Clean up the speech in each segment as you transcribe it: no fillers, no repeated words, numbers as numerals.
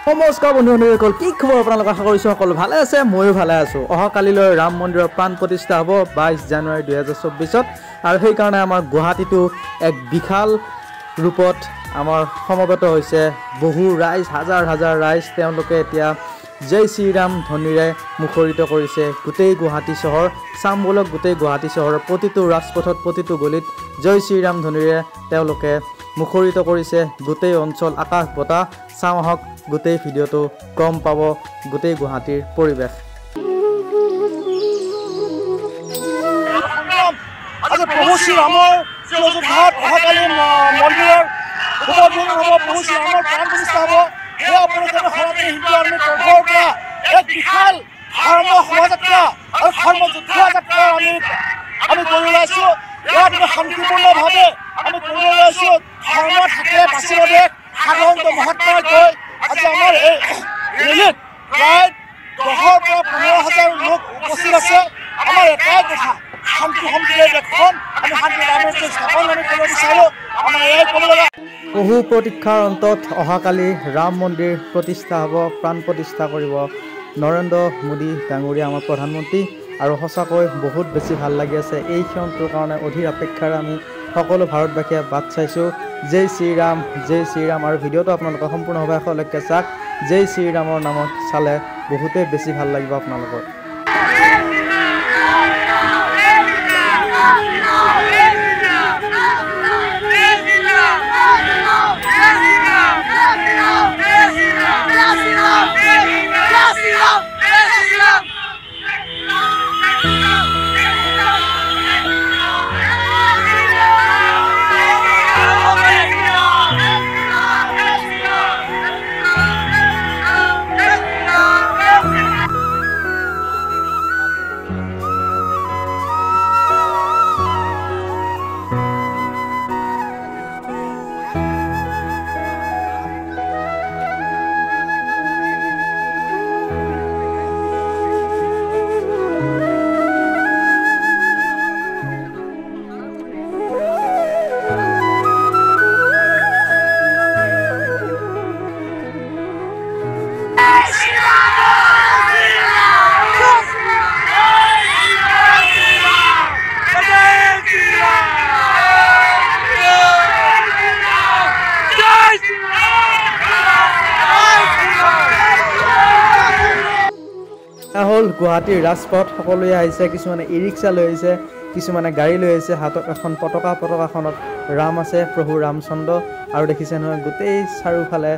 নমস্কাৰ বন্ধুসকল, কি খবৰ আপোনালোক? আশা কৰিছোঁ সকলো ভালে আছে, ময়ো ভালে আছোঁ। অহাকালিলৈ ৰাম মন্দিৰৰ প্ৰাণ প্ৰতিষ্ঠা হ'ব 22 জানুৱাৰী 2024 আৰু সেইকাৰণে আমাৰ গুৱাহাটীটো এক বিশাল ৰূপত আমাৰ সমবেত হৈছে বহু ৰাইজ, হাজাৰ হাজাৰ ৰাইজ। তেওঁলোকে এতিয়া জয় শ্ৰীৰাম ধ্বনিৰে মুখৰিত কৰিছে গোটেই গুৱাহাটী চহৰ। চাম বলক গোটেই গুৱাহাটী চহৰৰ প্ৰতিটো ৰাজপথত, প্ৰতিটো গলিত জয় শ্ৰীৰাম ধ্বনিৰে তেওঁলোকে মুখৰিত কৰিছে গোটেই অঞ্চল, আকাশ বতাহ। চাওঁ আহক, গোটেই ভিডিঅ'টো গম পাব গোটেই গুৱাহাটীৰ পৰিৱেশ। আজি প্ৰভু শ্ৰীৰামৰ অযোধ্যাত অহাকালি মন্দিৰৰ উদ্বোধন হ'ব, প্ৰভু শ্ৰীৰামৰ প্ৰাণ প্ৰতিষ্ঠা হ'ব। এই উপলক্ষে সনাতনী হিন্দু আৰ্মীৰ তৰফৰ পৰা এক বিশাল ধৰ্ম শোভাযাত্ৰা আৰু ধৰ্ম যোদ্ধা যাত্ৰা আমি কৰি ওলাইছোঁ। ইয়াত শান্তিপূৰ্ণভাৱে আমি কৰি ওলাইছোঁ। ধৰ্ম থাকিলে বাচিব দেশ, সাধাৰণতে মহাত্মাই গৈ আজি আমাৰ এই ৰেলীত প্ৰায় 10,000 পৰা 15,000 লোক উপস্থিত আছে। আমাৰ এটাই কথা, শান্তি সম্প্ৰীতিৰ দেশখন আমি শান্তি ৰামৰাজ্য স্থাপন আমি কৰিব বিচাৰোঁ। আমাৰ এয়াই ক'ব লগা। বহু প্ৰতীক্ষাৰ অন্তত অহাকালি ৰাম মন্দিৰ প্ৰতিষ্ঠা হ'ব, প্ৰাণ প্ৰতিষ্ঠা কৰিব নৰেন্দ্ৰ মোদী ডাঙৰীয়া, আমাৰ প্ৰধানমন্ত্ৰী। আৰু সঁচাকৈ বহুত বেছি ভাল লাগি আছে। এই ক্ষণটোৰ কাৰণে অধীৰ অপেক্ষাৰে আমি সকলো ভাৰতবাসীয়ে বাট চাইছোঁ। জয় শ্ৰীৰাম, জয় শ্ৰীৰাম। আৰু ভিডিঅ'টো আপোনালোকে সম্পূৰ্ণভাৱে শেষলৈকে চাওক। জয় শ্ৰীৰামৰ নামত চালে বহুতেই বেছি ভাল লাগিব আপোনালোকৰ। হ'ল গুৱাহাটীৰ ৰাজপথ, সকলোৱে আহিছে। কিছুমানে ই ৰিক্সা লৈ আহিছে, কিছুমানে গাড়ী লৈ আহিছে। হাতত এখন পতাকাখনত ৰাম আছে, প্ৰভু ৰামচন্দ্ৰ। আৰু দেখিছে নহয়, গোটেই চাৰিওফালে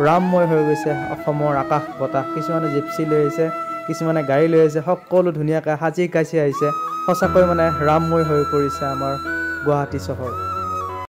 ৰামময় হৈ গৈছে অসমৰ আকাশ বতাহ। কিছুমানে জিপচি লৈ আহিছে, কিছুমানে গাড়ী লৈ আহিছে। সকলো ধুনীয়াকৈ সাজি কাচি আহিছে। সঁচাকৈ মানে ৰামময় হৈ পৰিছে আমাৰ গুৱাহাটী চহৰ।